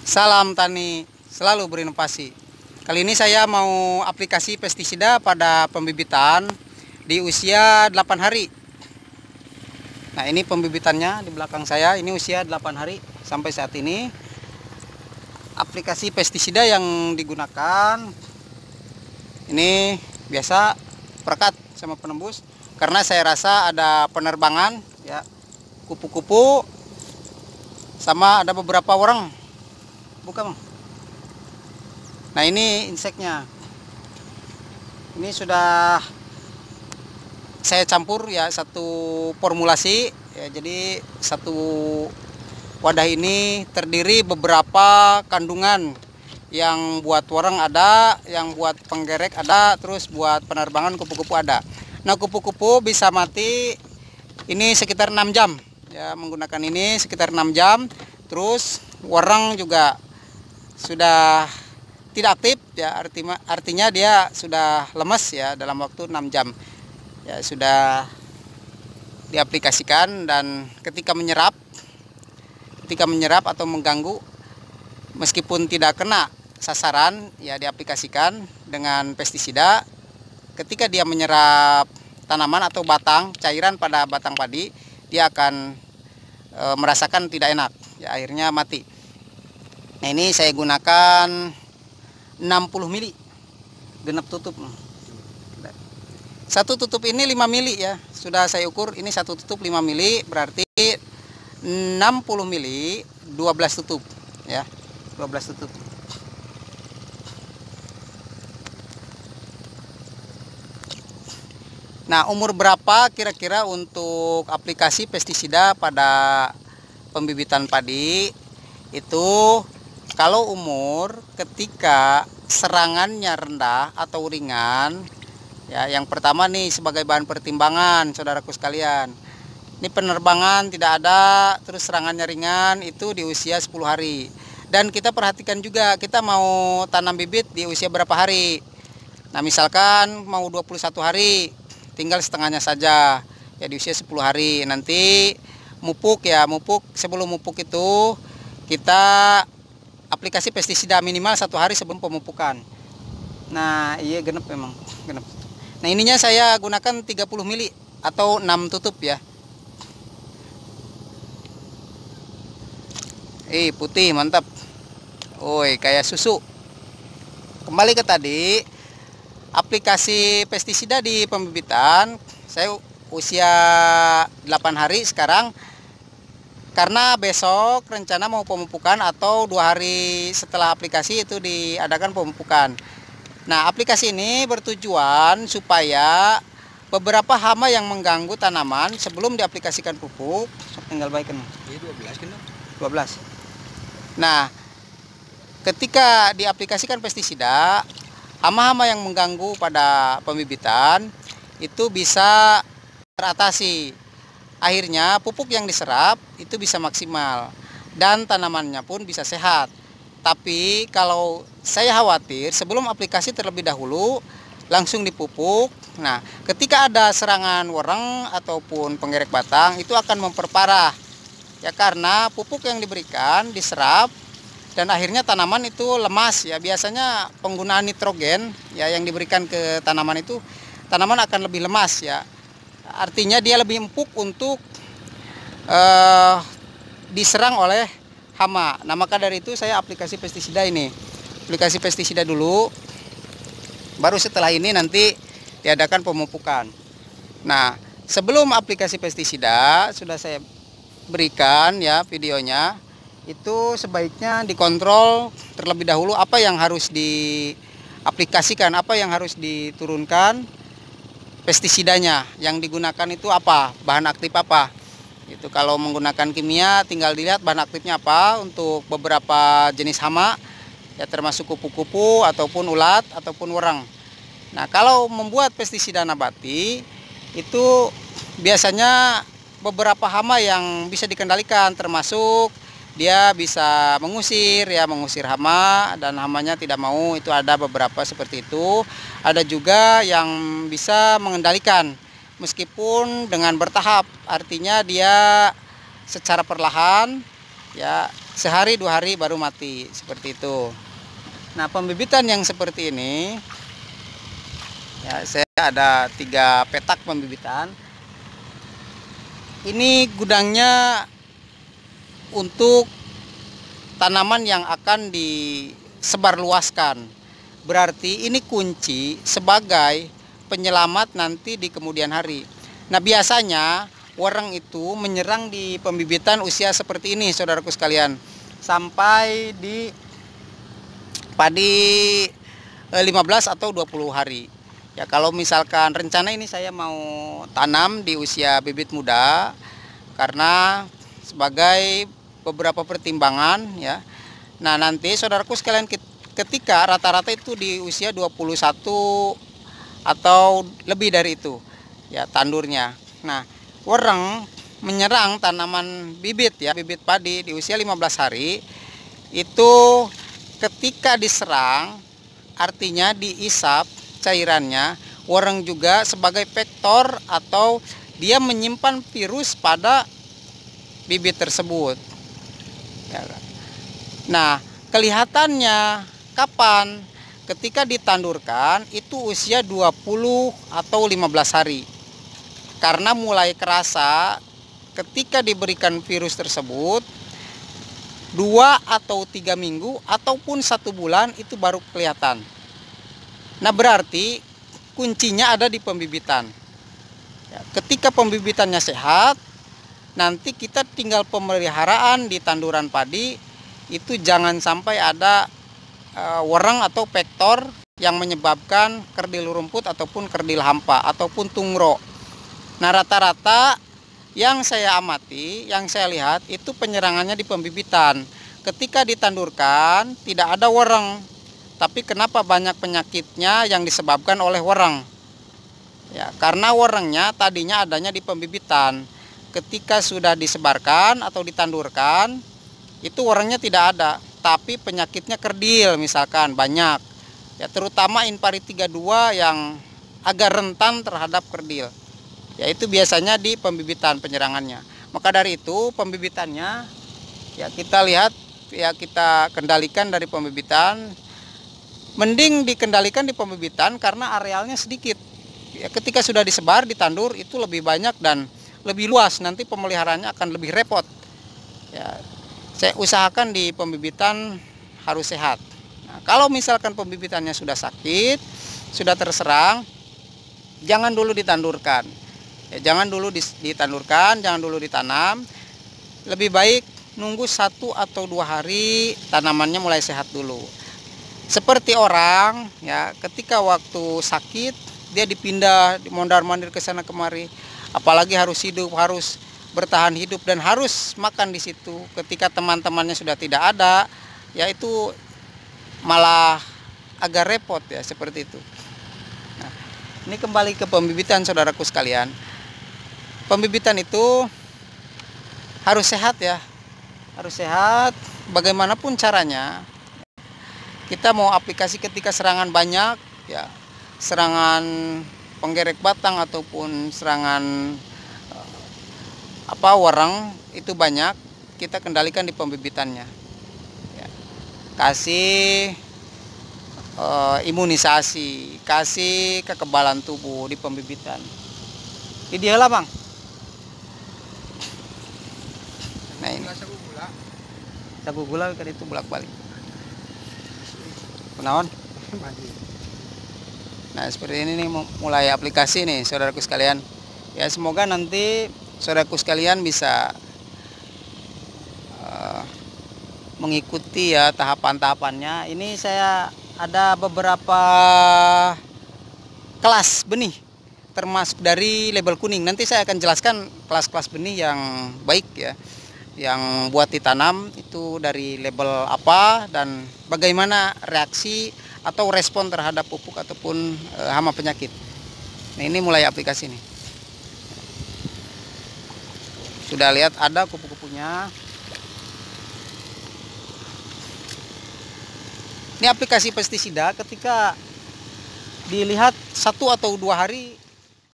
Salam tani selalu berinovasi. Kali ini saya mau aplikasi pestisida pada pembibitan di usia 8 hari. Nah, ini pembibitannya di belakang saya. Ini usia 8 hari sampai saat ini. Aplikasi pestisida yang digunakan ini biasa perekat sama penembus, karena saya rasa ada penerbangan ya, kupu-kupu sama ada beberapa orang. Buka, Bang. Nah, ini inseknya. Ini sudah saya campur ya, satu formulasi ya. Jadi satu wadah ini terdiri beberapa kandungan, yang buat warang ada, yang buat penggerek ada, terus buat penerbangan kupu-kupu ada. Nah, kupu-kupu bisa mati ini sekitar 6 jam ya, menggunakan ini sekitar 6 jam. Terus warang juga sudah tidak aktif ya, artinya dia sudah lemas ya dalam waktu 6 jam ya, sudah diaplikasikan. Dan ketika menyerap atau mengganggu, meskipun tidak kena sasaran ya, diaplikasikan dengan pestisida. Ketika dia menyerap tanaman atau batang, cairan pada batang padi, dia akan merasakan tidak enak ya, akhirnya mati. Nah, ini saya gunakan 60 mili genap tutup. Satu tutup ini 5 mili ya, sudah saya ukur. Ini satu tutup 5 mili, berarti 60 mili 12 tutup ya, 12 tutup. Nah, umur berapa kira-kira untuk aplikasi pestisida pada pembibitan padi? Itu kalau umur ketika serangannya rendah atau ringan ya, yang pertama nih sebagai bahan pertimbangan saudaraku sekalian, ini penerbangan tidak ada, terus serangannya ringan, itu di usia 10 hari. Dan kita perhatikan juga, kita mau tanam bibit di usia berapa hari. Nah, misalkan mau 21 hari, tinggal setengahnya saja ya, di usia 10 hari. Nanti mupuk ya, sebelum mupuk itu kita aplikasi pestisida minimal 1 hari sebelum pemupukan. Nah, iya genep, memang genep. Nah, ininya saya gunakan 30 mili atau 6 tutup ya. Putih mantap. Woi, kayak susu. Kembali ke tadi, aplikasi pestisida di pembibitan saya usia 8 hari sekarang, karena besok rencana mau pemupukan atau 2 hari setelah aplikasi itu diadakan pemupukan. Nah, aplikasi ini bertujuan supaya beberapa hama yang mengganggu tanaman sebelum diaplikasikan pupuk, tinggal baikkan. Ini 12 kan? 12. Nah, ketika diaplikasikan pestisida, hama-hama yang mengganggu pada pembibitan itu bisa teratasi. Akhirnya pupuk yang diserap itu bisa maksimal dan tanamannya pun bisa sehat. Tapi kalau saya khawatir sebelum aplikasi terlebih dahulu langsung dipupuk. Nah, ketika ada serangan warang ataupun penggerek batang, itu akan memperparah ya, karena pupuk yang diberikan diserap dan akhirnya tanaman itu lemas ya. Biasanya penggunaan nitrogen ya yang diberikan ke tanaman itu, tanaman akan lebih lemas ya. Artinya dia lebih empuk untuk diserang oleh hama. Nah, maka dari itu saya aplikasi pestisida ini. Aplikasi pestisida dulu, baru setelah ini nanti diadakan pemupukan. Nah, sebelum aplikasi pestisida sudah saya berikan ya videonya. Itu sebaiknya dikontrol terlebih dahulu apa yang harus diaplikasikan, apa yang harus diturunkan pestisidanya, yang digunakan itu apa, bahan aktif apa. Itu kalau menggunakan kimia tinggal dilihat bahan aktifnya apa untuk beberapa jenis hama ya, termasuk kupu-kupu ataupun ulat ataupun wereng. Nah, kalau membuat pestisida nabati itu biasanya beberapa hama yang bisa dikendalikan, termasuk dia bisa mengusir hama dan hamanya tidak mau, itu ada beberapa seperti itu. Ada juga yang bisa mengendalikan meskipun dengan bertahap, artinya dia secara perlahan ya sehari 2 hari baru mati, seperti itu. Nah, pembibitan yang seperti ini ya, saya ada 3 petak pembibitan. Ini gudangnya untuk tanaman yang akan disebarluaskan. Berarti ini kunci sebagai penyelamat nanti di kemudian hari. Nah, biasanya wereng itu menyerang di pembibitan usia seperti ini, saudaraku sekalian, sampai di padi 15 atau 20 hari. Ya, kalau misalkan rencana ini saya mau tanam di usia bibit muda, karena sebagai beberapa pertimbangan ya. Nah, nanti saudaraku sekalian, ketika rata-rata itu di usia 21 atau lebih dari itu ya tandurnya. Nah, wereng menyerang tanaman bibit ya, bibit padi di usia 15 hari itu ketika diserang, artinya diisap cairannya, wereng juga sebagai vektor atau dia menyimpan virus pada bibit tersebut. Nah, kelihatannya kapan? Ketika ditandurkan itu usia 20 atau 15 hari. Karena mulai kerasa ketika diberikan virus tersebut 2 atau 3 minggu ataupun 1 bulan itu baru kelihatan. Nah, berarti kuncinya ada di pembibitan. Ya, ketika pembibitannya sehat, nanti kita tinggal pemeliharaan di tanduran padi itu jangan sampai ada wereng atau vektor yang menyebabkan kerdil rumput ataupun kerdil hampa ataupun tungro. Nah, rata-rata yang saya amati, yang saya lihat itu penyerangannya di pembibitan. Ketika ditandurkan tidak ada wereng, tapi kenapa banyak penyakitnya yang disebabkan oleh wereng? Ya, karena werengnya tadinya adanya di pembibitan. Ketika sudah disebarkan atau ditandurkan, itu werengnya tidak ada, tapi penyakitnya kerdil misalkan banyak. Ya, terutama Inpari 32 yang agak rentan terhadap kerdil. Yaitu biasanya di pembibitan penyerangannya. Maka dari itu pembibitannya ya kita lihat, ya kita kendalikan dari pembibitan. Mending dikendalikan di pembibitan karena arealnya sedikit. Ya, ketika sudah disebar, ditandur itu lebih banyak dan lebih luas. Nanti pemeliharaannya akan lebih repot. Ya, saya usahakan di pembibitan harus sehat. Nah, kalau misalkan pembibitannya sudah sakit, sudah terserang, jangan dulu ditandurkan. Ya, jangan dulu ditandurkan, jangan dulu ditanam. Lebih baik nunggu 1 atau 2 hari tanamannya mulai sehat dulu. Seperti orang ya, ketika waktu sakit dia dipindah, dimondar-mandir ke sana kemari, apalagi harus hidup, harus bertahan hidup dan harus makan di situ. Ketika teman-temannya sudah tidak ada, ya itu malah agak repot ya, seperti itu. Nah, ini kembali ke pembibitan, saudaraku sekalian. Pembibitan itu harus sehat ya, harus sehat bagaimanapun caranya. Kita mau aplikasi ketika serangan banyak ya, serangan penggerek batang ataupun serangan wereng itu banyak, kita kendalikan di pembibitannya ya. Kasih imunisasi, kasih kekebalan tubuh di pembibitan. Ideal Bang. Nah, ini sagu gula kan itu bolak-balik. Kenaon? Nah, seperti ini nih mulai aplikasi nih, saudaraku sekalian. Ya, semoga nanti saudaraku sekalian bisa mengikuti ya tahapan-tahapannya. Ini saya ada beberapa kelas benih termasuk dari label kuning. Nanti saya akan jelaskan kelas-kelas benih yang baik ya, yang buat ditanam itu dari label apa dan bagaimana reaksi atau respon terhadap pupuk ataupun hama penyakit. Nah, ini mulai aplikasi nih. Sudah lihat ada kupu-kupunya. Ini aplikasi pestisida ketika dilihat 1 atau 2 hari